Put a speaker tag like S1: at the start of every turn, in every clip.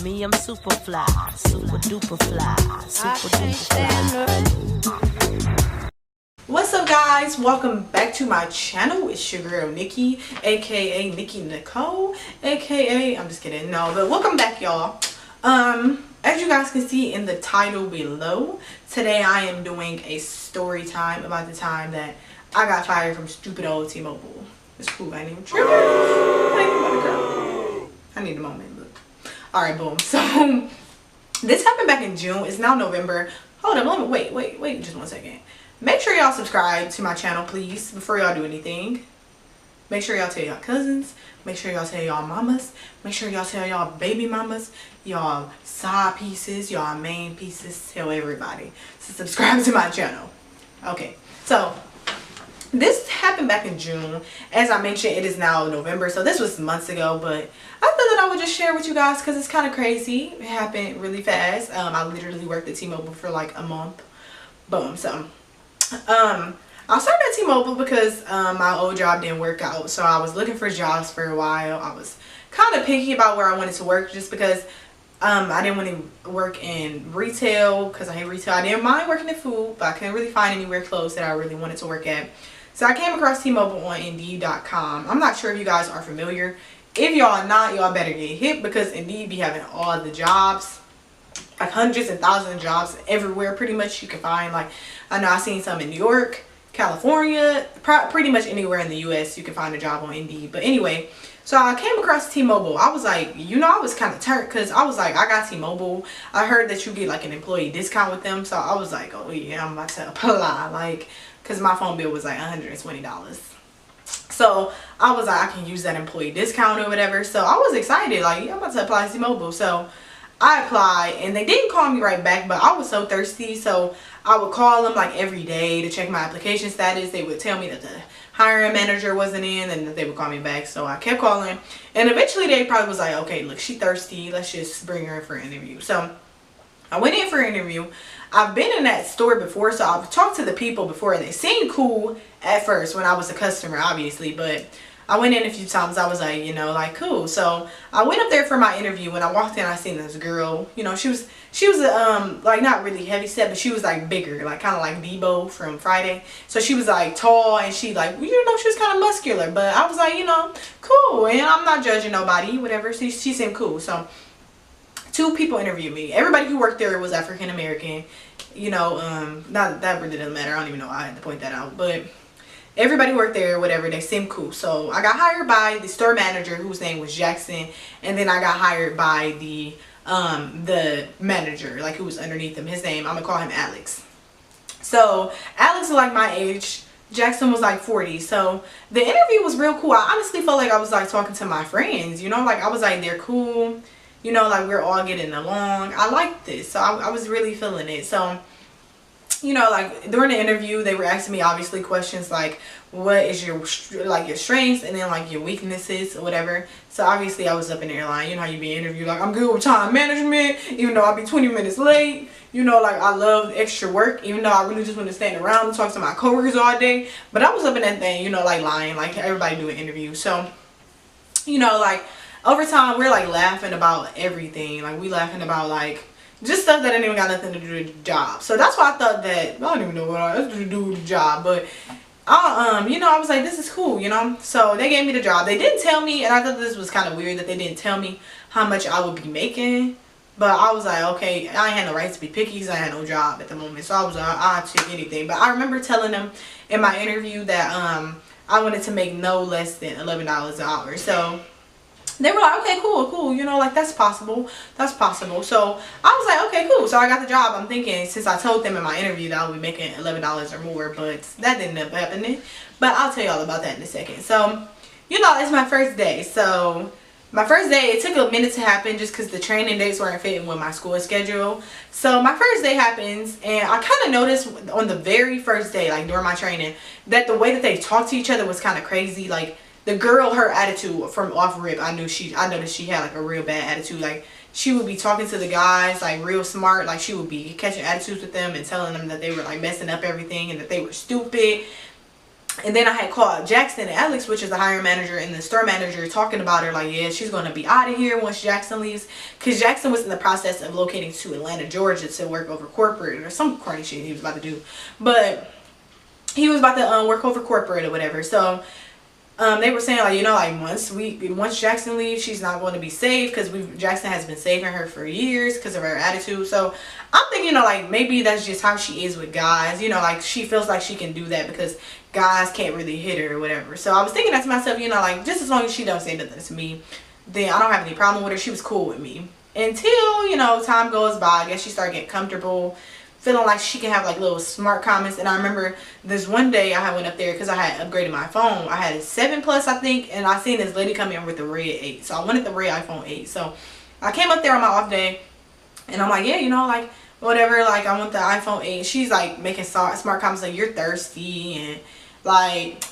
S1: Me, I'm super fly, super duper fly, super duper fly.
S2: What's up, guys? Welcome back to my channel. It's your girl Nikki, aka Nikki Nicole, aka I'm just kidding, no, but welcome back, y'all. As you guys can see in the title below, today I am doing a story time about the time that I got fired from stupid old T-Mobile. It's cool, I ain't even tripping. I need a moment, but alright, boom. So this happened back in June. It's now November. Hold up, let me wait just 1 second. Make sure y'all subscribe to my channel, please, before y'all do anything. Make sure y'all tell y'all cousins. Make sure y'all tell y'all mamas. Make sure y'all tell y'all baby mamas, y'all side pieces, y'all main pieces. Tell everybody to subscribe to my channel. Okay, so this happened back in June. As I mentioned, it is now November, so this was months ago, but I thought that I would just share with you guys because it's kind of crazy. It happened really fast. I literally worked at T-Mobile for like a month. Boom. So I started at T-Mobile because my old job didn't work out, so I was looking for jobs for a while. I was kind of picky about where I wanted to work just because I didn't want to work in retail because I hate retail. I didn't mind working in food, but I couldn't really find anywhere close that I really wanted to work at. So I came across T-Mobile on Indeed.com. I'm not sure if you guys are familiar. If y'all are not, y'all better get hit because Indeed be having all the jobs, like hundreds and thousands of jobs everywhere pretty much you can find. Like, I know I seen some in New York, California, pretty much anywhere in the US you can find a job on Indeed. But anyway, so I came across T-Mobile. I was like, I was kind of turned because I was like, I got T-Mobile. I heard that you get like an employee discount with them. So I was like, oh yeah, I'm about to apply, like, because my phone bill was like $120. So I was like, I can use that employee discount or whatever. So I was excited, like, yeah, I'm about to apply to T-Mobile. So I applied and they didn't call me right back, but I was so thirsty, so I would call them like every day to check my application status. They would tell me that the hiring manager wasn't in and that they would call me back, so I kept calling, and eventually they probably was like, okay, look, she thirsty, let's just bring her in for an interview. So I went in for an interview. I've been in that store before, so I've talked to the people before. They seemed cool at first when I was a customer, obviously, but I went in a few times. I was like, like, cool. So I went up there for my interview. When I walked in, I seen this girl. She was like not really heavy set, but she was like bigger, like kind of like Debo from Friday. So she was like tall, and she like, she was kind of muscular. But I was like, cool. And I'm not judging nobody, whatever. She seemed cool. So 2 people interviewed me. Everybody who worked there was African American. Not that really doesn't matter. I don't even know why I had to point that out, but everybody worked there, whatever, they seemed cool. So I got hired by the store manager, whose name was Jackson, and then I got hired by the manager, like, who was underneath him. His name, I'm gonna call him Alex. So Alex was like my age, Jackson was like 40. So the interview was real cool. I honestly felt like I was like talking to my friends, like I was like, they're cool, like we're all getting along. I liked this, so I was really feeling it. So like during the interview, they were asking me obviously questions like, what is your strengths, and then like your weaknesses or whatever. So obviously I was up in the airline, how you be interviewed, like, I'm good with time management, even though I'll be 20 minutes late, like I love extra work, even though I really just want to stand around and talk to my coworkers all day. But I was up in that thing, like lying, like everybody do an interview. So like over time we're like laughing about everything, like we laughing about like just stuff that ain't even got nothing to do with the job. So that's why I thought that, I don't even know what I has to do with the job, but I was like, this is cool, So they gave me the job. They didn't tell me, and I thought this was kind of weird that they didn't tell me how much I would be making. But I was like, okay, I had no right to be picky because I had no job at the moment. So I was like, I'll take anything. But I remember telling them in my interview that I wanted to make no less than $11 an hour. So they were like, okay, cool, like that's possible. So I was like, okay, cool. So I got the job. I'm thinking, since I told them in my interview that I would be making $11 or more, but that didn't end up happening. But I'll tell y'all about that in a second. So, it's my first day. So my first day, it took a minute to happen just because the training dates weren't fitting with my school schedule. So my first day happens, and I kind of noticed on the very first day, like during my training, that the way that they talked to each other was kind of crazy. Like, the girl, her attitude from off rip, I noticed she had like a real bad attitude. Like, she would be talking to the guys like real smart, like she would be catching attitudes with them and telling them that they were like messing up everything and that they were stupid. And then I had called Jackson and Alex, which is the hiring manager and the store manager, talking about her like, yeah, she's going to be out of here once Jackson leaves. Because Jackson was in the process of locating to Atlanta, Georgia to work over corporate or some corny shit he was about to do. But he was about to work over corporate or whatever. So they were saying like, you know, like once Jackson leaves, she's not going to be safe, because Jackson has been saving her for years because of her attitude. So I'm thinking, you know, like maybe that's just how she is with guys, you know, like she feels like she can do that because guys can't really hit her or whatever. So I was thinking that to myself, you know, like just as long as she don't say nothing to me, then I don't have any problem with her. She was cool with me until, you know, time goes by. I guess she started getting comfortable, feeling like she can have like little smart comments. And I remember this one day I went up there because I had upgraded my phone. I had a 7 Plus, I think, and I seen this lady come in with the red 8. So I wanted the red iPhone 8. So I came up there on my off day and I'm like, yeah, you know, like whatever, like I want the iPhone 8. She's like making smart comments like, you're thirsty, and like,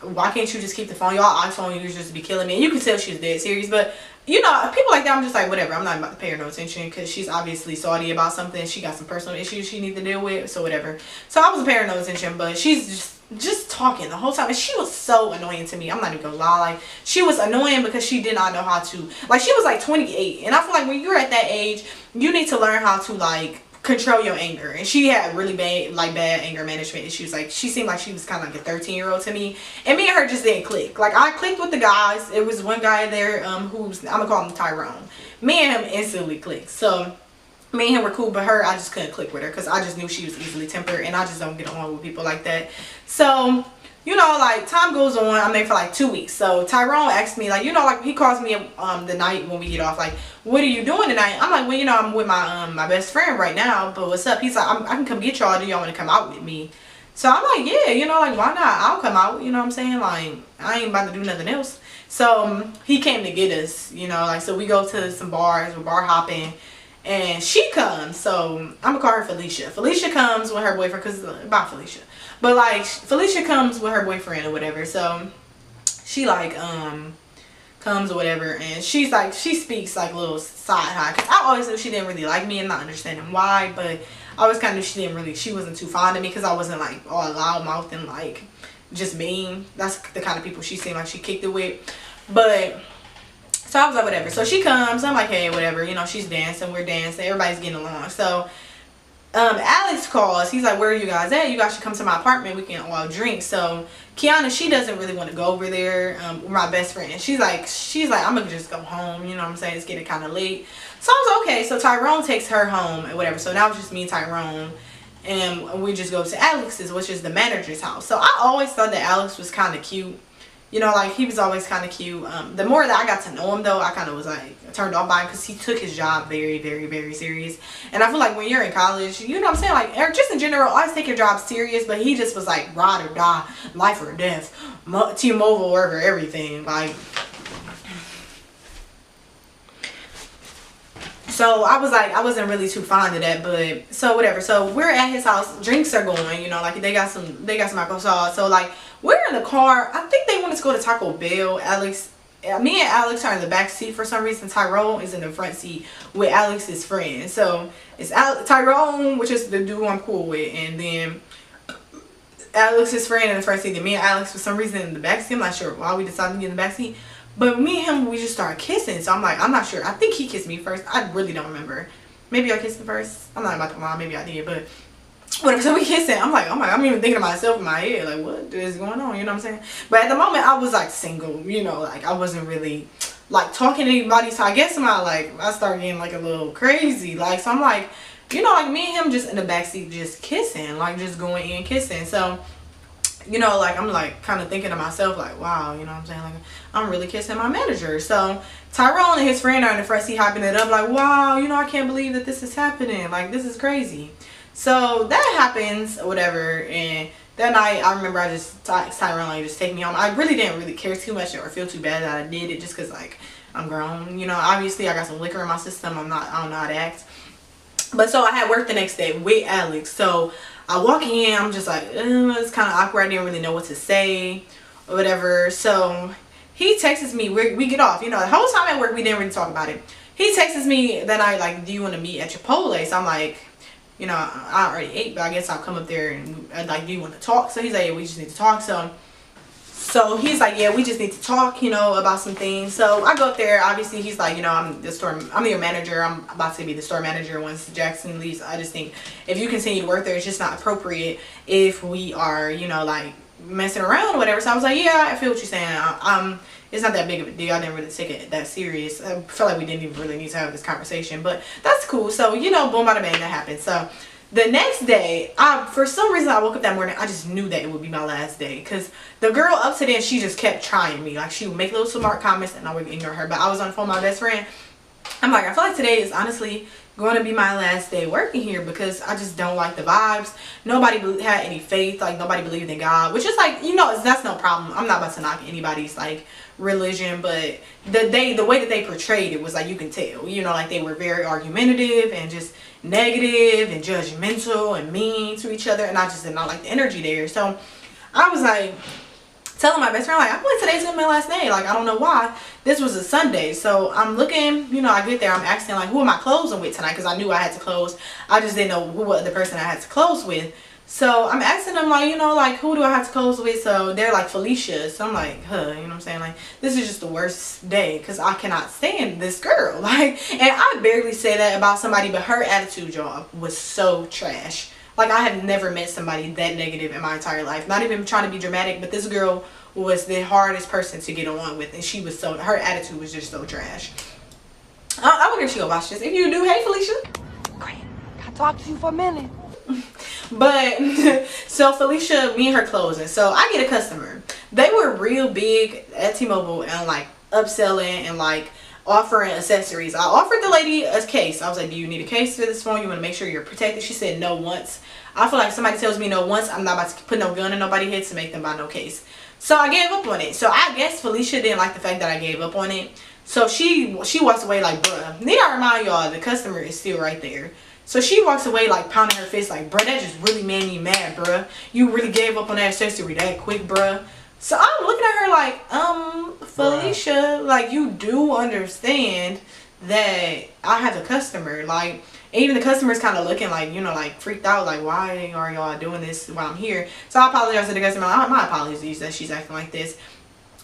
S2: why can't you just keep the phone? Y'all iPhone users just be killing me. And you can tell she's dead serious. But you know, people like that, I'm just like, whatever, I'm not about to pay her no attention, because she's obviously salty about something. She got some personal issues she needs to deal with, so whatever. So I wasn't paying her no attention, but she's just talking the whole time, and she was so annoying to me. I'm not even gonna lie, like she was annoying because she did not know how to, like, she was like 28, and I feel like when you're at that age, you need to learn how to like control your anger. And she had really bad anger management issues. Like she seemed like she was kind of like a 13-year-old to me, and me and her just didn't click. Like I clicked with the guys. It was one guy there who's, I'm gonna call him Tyrone. Me and him instantly clicked. So me and him were cool, but her, I just couldn't click with her because I just knew she was easily tempered, and I just don't get along with people like that. So, you know, like time goes on. I'm there for like 2 weeks. So Tyrone asked me, like, you know, like he calls me the night when we get off, like, what are you doing tonight? I'm like, well, you know, I'm with my my best friend right now, but what's up? He's like, I can come get y'all. Do y'all want to come out with me? So I'm like, yeah, you know, like, why not? I'll come out. You know what I'm saying? Like, I ain't about to do nothing else. So he came to get us, you know, like, so we go to some bars, we're bar hopping, and she comes. So I'm gonna call her Felicia. Felicia comes with her boyfriend, because bye Felicia. But like Felicia comes with her boyfriend or whatever. So she like comes or whatever, and she's like, she speaks like a little side high, because I always knew she didn't really like me, and not understanding why, but I always kind of knew she wasn't too fond of me, because I wasn't like all loudmouth and like just mean. That's the kind of people she seemed like she kicked it with. But so I was like, whatever. So she comes, I'm like, hey, whatever, you know, she's dancing, we're dancing, everybody's getting along. So Alex calls. He's like, where are you guys at? You guys should come to my apartment. We can all drink. So Kiana, she doesn't really want to go over there with my best friend. She's like, I'm gonna just go home. You know what I'm saying? It's getting kind of late. So I was okay. So Tyrone takes her home and whatever. So now it's just me and Tyrone, and we just go to Alex's, which is the manager's house. So I always thought that Alex was kind of cute. You know, like, he was always kind of cute. The more that I got to know him, though, I kind of was, like, turned off by him, because he took his job very, very, very serious. And I feel like when you're in college, you know what I'm saying? Like, or just in general, always take your job serious. But he just was, like, ride or die, life or death, T-Mobile over everything. Like, so I was like, I wasn't really too fond of that. But, so whatever. So we're at his house. Drinks are going, you know, like, they got some alcohol. So, like, we're in the car. I think they want us to go to Taco Bell. Me and Alex are in the back seat for some reason. Tyrone is in the front seat with Alex's friend. So it's Tyrone, which is the dude I'm cool with, and then Alex's friend in the front seat. And me and Alex, for some reason, in the back seat. I'm not sure why we decided to get in the back seat. But me and him, we just started kissing. So I'm like, I'm not sure. I think he kissed me first. I really don't remember. Maybe I kissed him first. I'm not about to lie. Maybe I did, but whatever. So we kissing. I'm like, oh my God, I'm even thinking to myself in my head, like, what is going on? You know what I'm saying? But at the moment, I was like single, you know, like I wasn't really like talking to anybody. So I guess I started getting like a little crazy. Like, so I'm like, you know, like me and him just in the backseat just kissing, like just going in kissing. So, you know, like I'm like kind of thinking to myself, like, wow, you know what I'm saying? Like, I'm really kissing my manager. So Tyrone and his friend are in the front seat hyping it up, like, wow, you know, I can't believe that this is happening. Like, this is crazy. So that happens, whatever, and that night I remember I just Tyrone, like, just take me home. I really didn't really care too much or feel too bad that I did it, just because, like, I'm grown. You know, obviously I got some liquor in my system. I don't know how to act. But so I had work the next day with Alex. So I walk in, I'm just like, it's kind of awkward. I didn't really know what to say or whatever. So he texts me. We get off. You know, the whole time at work we didn't really talk about it. He texts me that night, like, do you want to meet at Chipotle? So I'm like, you know, I already ate, but I guess I'll come up there and like, do you want to talk? So he's like, yeah, we just need to talk. So he's like, yeah, we just need to talk, you know, about some things. So I go up there. Obviously, he's like, you know, I'm your manager. I'm about to be the store manager once Jackson leaves. I just think if you continue to work there, it's just not appropriate if we are, you know, like messing around or whatever. So I was like, yeah, I feel what you're saying. It's not that big of a deal. I didn't really take it that serious. I feel like we didn't even really need to have this conversation, but that's cool. So, you know, boom, bada bang, that happened. So the next day, for some reason, I woke up that morning, I just knew that it would be my last day. Because the girl up to then, she just kept trying me. Like, she would make little smart comments, and I would ignore her. But I was on the phone with my best friend. I'm like, I feel like today is honestly going to be my last day working here, because I just don't like the vibes. Nobody had any faith. Like, nobody believed in God. Which is like, you know, that's no problem. I'm not about to knock anybody's, like, religion. But the way that they portrayed it was like, you can tell. You know, like, they were very argumentative and just negative and judgmental and mean to each other, and I just did not like the energy there. So I was like telling my best friend, like, I feel like today's gonna be my last day. Like, I don't know why. This was a Sunday, so I'm looking, you know, I get there, I'm asking like, who am I closing with tonight, because I knew I had to close. I just didn't know who other person I had to close with. So I'm asking them, like, you know, like, who do I have to close with? So they're like, Felicia. So I'm like, huh, you know what I'm saying? Like, this is just the worst day, because I cannot stand this girl. Like, and I barely say that about somebody, but her attitude, y'all, was so trash. Like, I have never met somebody that negative in my entire life. Not even trying to be dramatic, but this girl was the hardest person to get on with, and she was so, her attitude was just so trash. I wonder if she'll watch this. If you do, hey, Felicia.
S3: Great. Can I talk to you for a minute?
S2: But so Felicia, me and her closing. So I get a customer. They were real big at T-Mobile and like upselling and like offering accessories. I offered the lady a case. I was like, do you need a case for this phone? You want to make sure you're protected? She said no once. I feel like if somebody tells me no once, I'm not about to put no gun in nobody's head to make them buy no case. So I gave up on it. So I guess Felicia didn't like the fact that I gave up on it. So she walks away like, bruh. Need I remind y'all, the customer is still right there. So she walks away like pounding her fist like, bruh, that just really made me mad, bruh. You really gave up on that accessory that quick, bruh. So I'm looking at her like, Felicia, like, you do understand that I have a customer. Like, even the customer's kind of looking like, you know, like freaked out, like, why are y'all doing this while I'm here? So I apologize to the customer. My apologies that she's acting like this.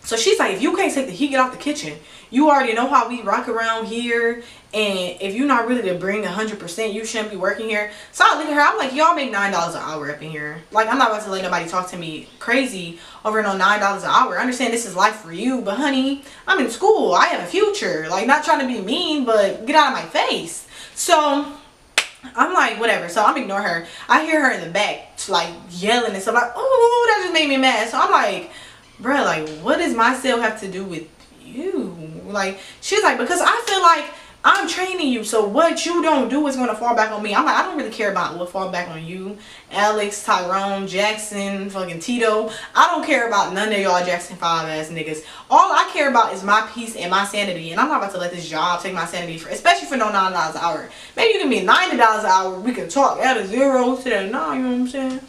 S2: So she's like, if you can't take the heat, get out the kitchen. You already know how we rock around here. And if you're not really to bring 100%, you shouldn't be working here. So I look at her. I'm like, y'all make $9 an hour up in here. Like, I'm not about to let nobody talk to me crazy over no $9 an hour. I understand this is life for you. But, honey, I'm in school. I have a future. Like, not trying to be mean, but get out of my face. So I'm like, whatever. So I'm ignoring her. I hear her in the back, like, yelling and stuff. Like, oh, that just made me mad. So I'm like, bruh, like, what does myself have to do with you? Like, she's like, because I feel like I'm training you, so what you don't do is going to fall back on me. I'm like, I don't really care about what fall back on you. Alex, Tyrone, Jackson, fucking Tito. I don't care about none of y'all Jackson 5 ass niggas. All I care about is my peace and my sanity. And I'm not about to let this job take my sanity, especially for no $9 an hour. Maybe you can be $90 an hour. We can talk at a 0 to that 9, you know what I'm saying?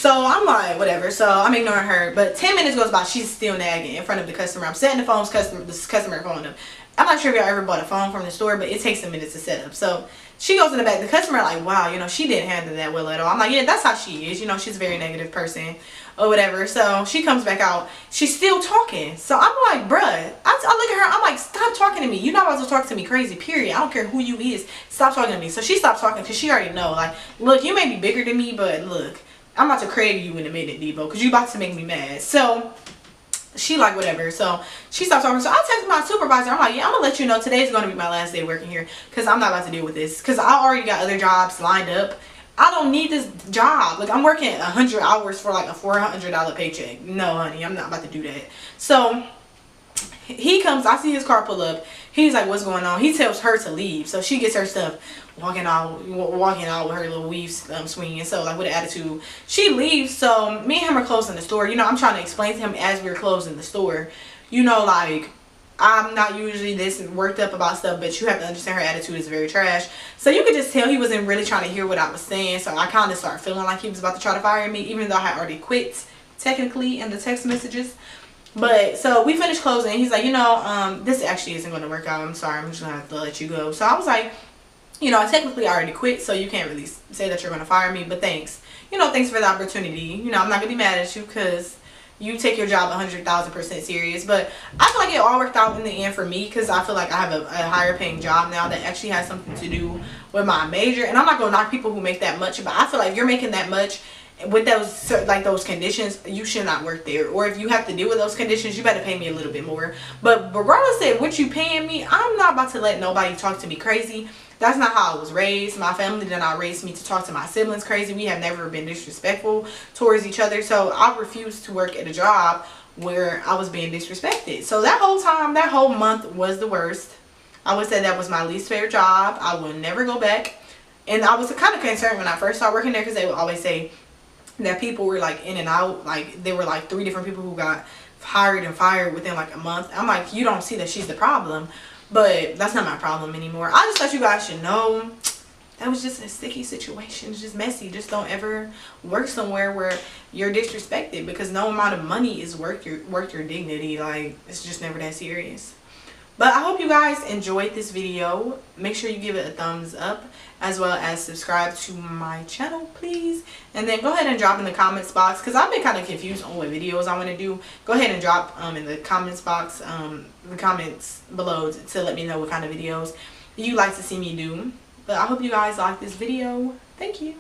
S2: So I'm like, whatever. So I'm ignoring her. But 10 minutes goes by. She's still nagging in front of the customer. I'm setting the customer phone up. I'm not sure if y'all ever bought a phone from the store, but it takes a minute to set up. So she goes in the back. The customer like, wow, you know, she didn't handle that well at all. I'm like, yeah, that's how she is. You know, she's a very negative person or whatever. So she comes back out. She's still talking. So I'm like, bruh. I look at her. I'm like, stop talking to me. You're not about to talk to me crazy, period. I don't care who you is. Stop talking to me. So she stopped talking because she already know. Like, look, you may be bigger than me, but look, I'm about to crave you in a minute, Debo, because you about to make me mad. So she like, whatever. So she stopped talking. So I text my supervisor. I'm like, yeah, I'm going to let you know today's going to be my last day working here, because I'm not about to deal with this. Because I already got other jobs lined up. I don't need this job. Like, I'm working 100 hours for like a $400 paycheck. No, honey, I'm not about to do that. So he comes. I see his car pull up. He's like, what's going on? He tells her to leave. So she gets her stuff, walking out with her little weave swinging. So, like, with an attitude, she leaves. So me and him are closing the store. You know, I'm trying to explain to him as we're closing the store, you know, like, I'm not usually this worked up about stuff, but you have to understand her attitude is very trash. So you could just tell he wasn't really trying to hear what I was saying. So I kind of started feeling like he was about to try to fire me, even though I had already quit technically in the text messages. But so we finished closing. He's like, you know, this actually isn't going to work out. I'm sorry. I'm just going to have to let you go. So I was like, you know, I technically already quit, so you can't really say that you're going to fire me, but thanks. You know, thanks for the opportunity. You know, I'm not going to be mad at you because you take your job 100,000% serious. But I feel like it all worked out in the end for me because I feel like I have a higher paying job now that actually has something to do with my major. And I'm not going to knock people who make that much, but I feel like if you're making that much with those, like, those conditions, you should not work there. Or if you have to deal with those conditions, you better pay me a little bit more. But regardless of what you paying me, I'm not about to let nobody talk to me crazy. That's not how I was raised. My family did not raise me to talk to my siblings crazy. We have never been disrespectful towards each other. So I refused to work at a job where I was being disrespected. So that whole time, that whole month was the worst. I would say that was my least favorite job. I will never go back. And I was kind of concerned when I first started working there because they would always say that people were like in and out. Like there were like 3 different people who got hired and fired within like a month. I'm like, you don't see that she's the problem. But that's not my problem anymore. I just thought you guys should know that was just a sticky situation. It's just messy. Just don't ever work somewhere where you're disrespected because no amount of money is worth your dignity. Like, it's just never that serious. But I hope you guys enjoyed this video. Make sure you give it a thumbs up as well as subscribe to my channel, please. And then go ahead and drop in the comments box because I've been kind of confused on what videos I want to do. Go ahead and drop in the comments box, the comments below to let me know what kind of videos you'd like to see me do. But I hope you guys like this video. Thank you.